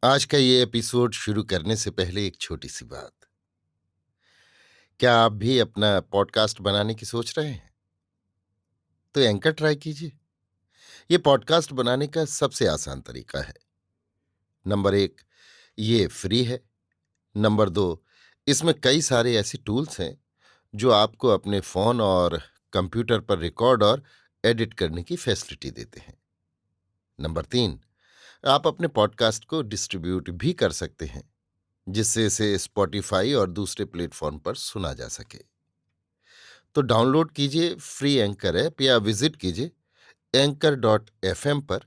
आज का ये एपिसोड शुरू करने से पहले एक छोटी सी बात। क्या आप भी अपना पॉडकास्ट बनाने की सोच रहे हैं? तो एंकर ट्राई कीजिए। ये पॉडकास्ट बनाने का सबसे आसान तरीका है। नंबर एक, ये फ्री है। नंबर दो, इसमें कई सारे ऐसे टूल्स हैं जो आपको अपने फोन और कंप्यूटर पर रिकॉर्ड और एडिट करने की फैसिलिटी देते हैं। नंबर तीन, आप अपने पॉडकास्ट को डिस्ट्रीब्यूट भी कर सकते हैं, जिससे इसे स्पॉटिफाई और दूसरे प्लेटफॉर्म पर सुना जा सके। तो डाउनलोड कीजिए फ्री एंकर ऐप या विजिट कीजिए anchor.fm पर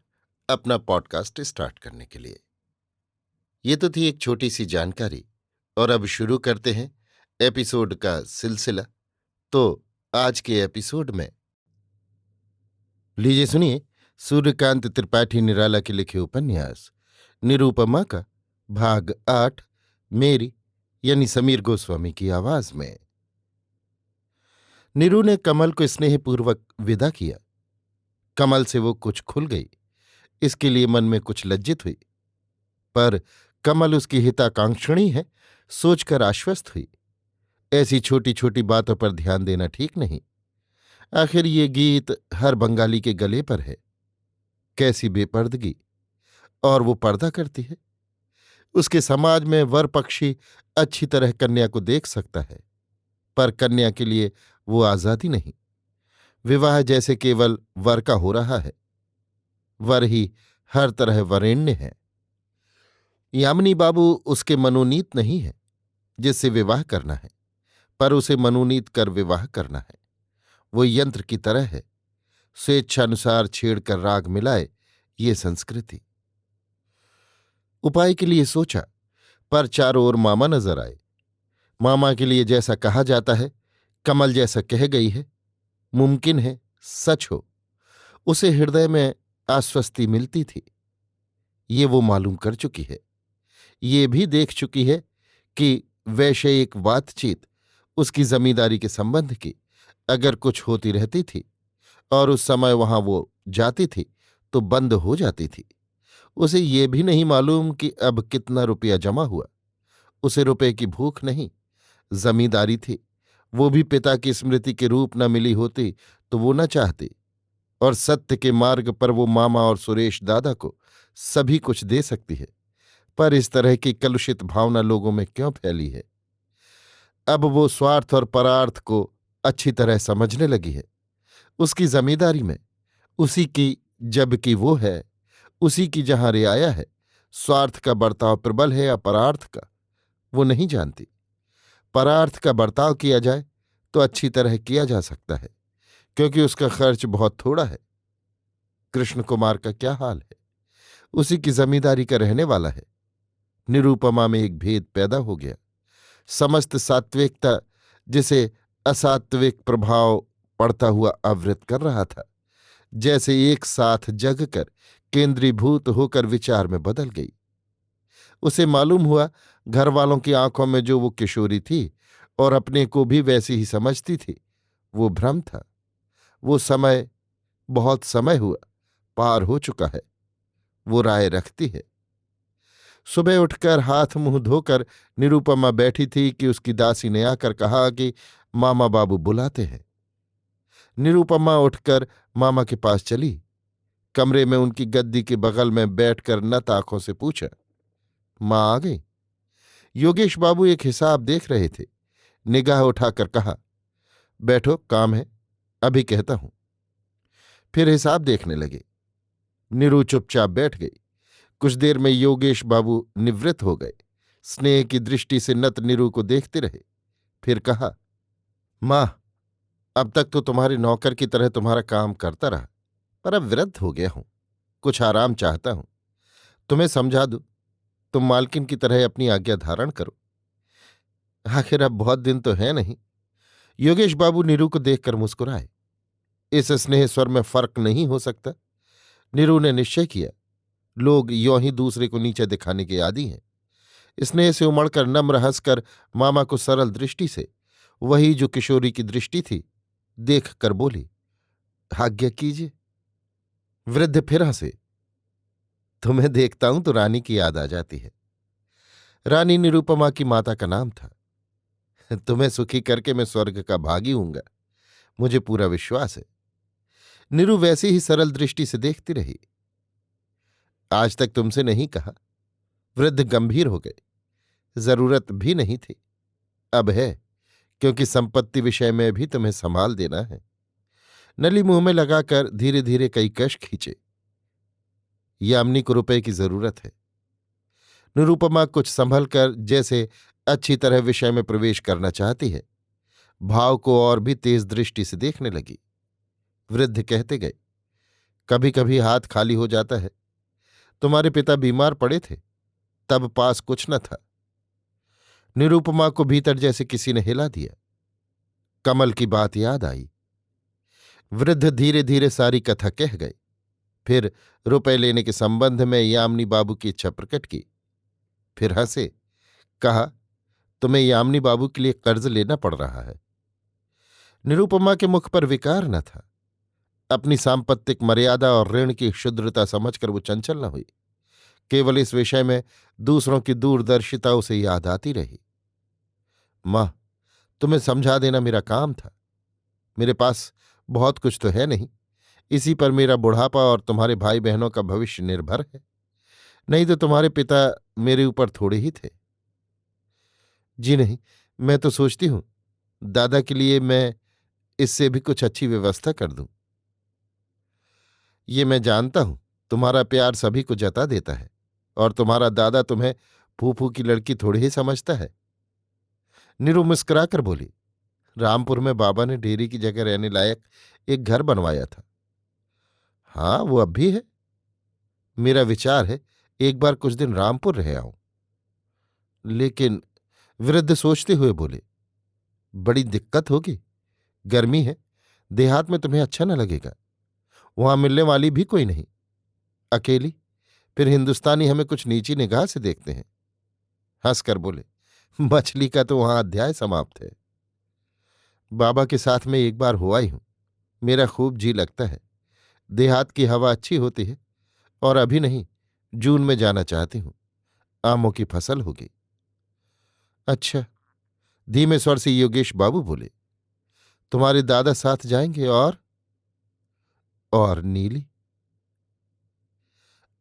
अपना पॉडकास्ट स्टार्ट करने के लिए। ये तो थी एक छोटी सी जानकारी, और अब शुरू करते हैं एपिसोड का सिलसिला। तो आज के एपिसोड में लीजिए सुनिए सूर्यकांत त्रिपाठी निराला के लिखे उपन्यास निरूपमा का भाग 8, मेरी यानी समीर गोस्वामी की आवाज में। नीरू ने कमल को स्नेहपूर्वक विदा किया। कमल से वो कुछ खुल गई, इसके लिए मन में कुछ लज्जित हुई, पर कमल उसकी हिताकांक्षिणी है सोचकर आश्वस्त हुई। ऐसी छोटी छोटी बातों पर ध्यान देना ठीक नहीं। आखिर ये गीत हर बंगाली के गले पर है। कैसी बेपर्दगी! और वो पर्दा करती है। उसके समाज में वर पक्षी अच्छी तरह कन्या को देख सकता है, पर कन्या के लिए वो आजादी नहीं। विवाह जैसे केवल वर का हो रहा है। वर ही हर तरह वरेण्य है। यामिनी बाबू उसके मनोनीत नहीं है जिससे विवाह करना है, पर उसे मनोनीत कर विवाह करना है। वो यंत्र की तरह है, स्वेच्छानुसार छेड़कर राग मिलाए, ये संस्कृति। उपाय के लिए सोचा, पर चारों ओर मामा नजर आए। मामा के लिए जैसा कहा जाता है, कमल जैसा कह गई है, मुमकिन है सच हो। उसे हृदय में आश्वस्ति मिलती थी। ये वो मालूम कर चुकी है। ये भी देख चुकी है कि वैषयिक बातचीत उसकी जमींदारी के संबंध की अगर कुछ होती रहती थी और उस समय वहां वो जाती थी तो बंद हो जाती थी। उसे ये भी नहीं मालूम कि अब कितना रुपया जमा हुआ। उसे रुपए की भूख नहीं, जमींदारी थी। वो भी पिता की स्मृति के रूप न मिली होती तो वो न चाहती, और सत्य के मार्ग पर वो मामा और सुरेश दादा को सभी कुछ दे सकती है। पर इस तरह की कलुषित भावना लोगों में क्यों फैली है? अब वो स्वार्थ और परार्थ को अच्छी तरह समझने लगी है। उसकी जमींदारी में उसी की जबकि वो है, उसी की जहां रियाया है, स्वार्थ का बर्ताव प्रबल है या परार्थ का, वो नहीं जानती। परार्थ का बर्ताव किया जाए तो अच्छी तरह किया जा सकता है, क्योंकि उसका खर्च बहुत थोड़ा है। कृष्ण कुमार का क्या हाल है? उसी की जमींदारी का रहने वाला है। निरूपमा में एक भेद पैदा हो गया। समस्त सात्विकता जिसे असात्विक प्रभाव पड़ता हुआ आवृत कर रहा था, जैसे एक साथ जगकर केंद्रीभूत होकर विचार में बदल गई। उसे मालूम हुआ घर वालों की आंखों में जो वो किशोरी थी और अपने को भी वैसी ही समझती थी, वो भ्रम था। वो समय, बहुत समय हुआ, पार हो चुका है। वो राय रखती है। सुबह उठकर हाथ मुंह धोकर निरूपमा बैठी थी कि उसकी दासी ने आकर कहा कि मामा बाबू बुलाते हैं। निरूपमा उठकर मामा के पास चली। कमरे में उनकी गद्दी के बगल में बैठकर नत आंखों से पूछा, मां आ गई? योगेश बाबू एक हिसाब देख रहे थे। निगाह उठाकर कहा, बैठो, काम है, अभी कहता हूं। फिर हिसाब देखने लगे। नीरू चुपचाप बैठ गई। कुछ देर में योगेश बाबू निवृत्त हो गए। स्नेह की दृष्टि से नत नीरू को देखते रहे। फिर कहा, मां, अब तक तो तुम्हारे नौकर की तरह तुम्हारा काम करता रहा, पर अब वृद्ध हो गया हूं, कुछ आराम चाहता हूं। तुम्हें समझा दूं, तुम मालकिन की तरह अपनी आज्ञा धारण करो। आखिर अब बहुत दिन तो है नहीं। योगेश बाबू नीरू को देखकर मुस्कुराए। इस स्नेह स्वर में फर्क नहीं हो सकता। नीरू ने निश्चय किया, लोग यों ही दूसरे को नीचे दिखाने के आदी हैं। स्नेह से उमड़कर नम्र हंसकर मामा को सरल दृष्टि से, वही जो किशोरी की दृष्टि थी, देख कर बोली, आज्ञा कीजिए। वृद्ध फिर हंसे। तुम्हें देखता हूं तो रानी की याद आ जाती है। रानी निरुपमा की माता का नाम था। तुम्हें सुखी करके मैं स्वर्ग का भागी हूंगा, मुझे पूरा विश्वास है। निरु वैसी ही सरल दृष्टि से देखती रही। आज तक तुमसे नहीं कहा। वृद्ध गंभीर हो गए। जरूरत भी नहीं थी, अब है, क्योंकि संपत्ति विषय में भी तुम्हें संभाल देना है। नली मुंह में लगाकर धीरे धीरे कई कश खींचे। यामिनी को रुपए की जरूरत है। निरुपमा कुछ संभल कर जैसे अच्छी तरह विषय में प्रवेश करना चाहती है, भाव को और भी तेज दृष्टि से देखने लगी। वृद्ध कहते गए, कभी कभी हाथ खाली हो जाता है। तुम्हारे पिता बीमार पड़े थे, तब पास कुछ न था। निरुपमा को भीतर जैसे किसी ने हिला दिया। कमल की बात याद आई। वृद्ध धीरे धीरे सारी कथा कह गए। फिर रुपए लेने के संबंध में यामिनी बाबू की इच्छा प्रकट की। फिर हंसे, कहा, तुम्हें यामिनी बाबू के लिए कर्ज लेना पड़ रहा है। निरुपमा के मुख पर विकार न था। अपनी सांपत्तिक मर्यादा और ऋण की क्षुद्रता समझकर वो चंचल न हुई। केवल इस विषय में दूसरों की दूरदर्शिता उसे याद आती रही। मां, तुम्हें समझा देना मेरा काम था। मेरे पास बहुत कुछ तो है नहीं, इसी पर मेरा बुढ़ापा और तुम्हारे भाई बहनों का भविष्य निर्भर है। नहीं तो तुम्हारे पिता मेरे ऊपर थोड़े ही थे। जी नहीं, मैं तो सोचती हूं दादा के लिए मैं इससे भी कुछ अच्छी व्यवस्था कर दूं। ये मैं जानता हूं, तुम्हारा प्यार सभी को जता देता है, और तुम्हारा दादा तुम्हें फूफू की लड़की थोड़ी ही समझता है। नीरू मुस्कुराकर बोली, रामपुर में बाबा ने डेरी की जगह रहने लायक एक घर बनवाया था। हाँ, वो अब भी है। मेरा विचार है एक बार कुछ दिन रामपुर रह आऊं। लेकिन वृद्ध सोचते हुए बोले, बड़ी दिक्कत होगी। गर्मी है, देहात में तुम्हें अच्छा न लगेगा। वहां मिलने वाली भी कोई नहीं, अकेली। फिर हिंदुस्तानी हमें कुछ नीची निगाह से देखते हैं। हंसकर बोले, मछली का तो वहां अध्याय समाप्त है। बाबा के साथ में एक बार हुआ ही हूं, मेरा खूब जी लगता है। देहात की हवा अच्छी होती है, और अभी नहीं, जून में जाना चाहती हूं। आमों की फसल होगी। अच्छा, धीमे स्वर से योगेश बाबू बोले, तुम्हारे दादा साथ जाएंगे? और नीली?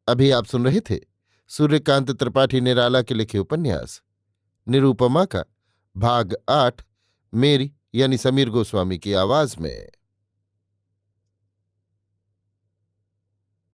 अभी आप सुन रहे थे सूर्यकांत त्रिपाठी निराला के लिखे उपन्यास निरुपमा का भाग 8, मेरी यानी समीर गोस्वामी की आवाज में।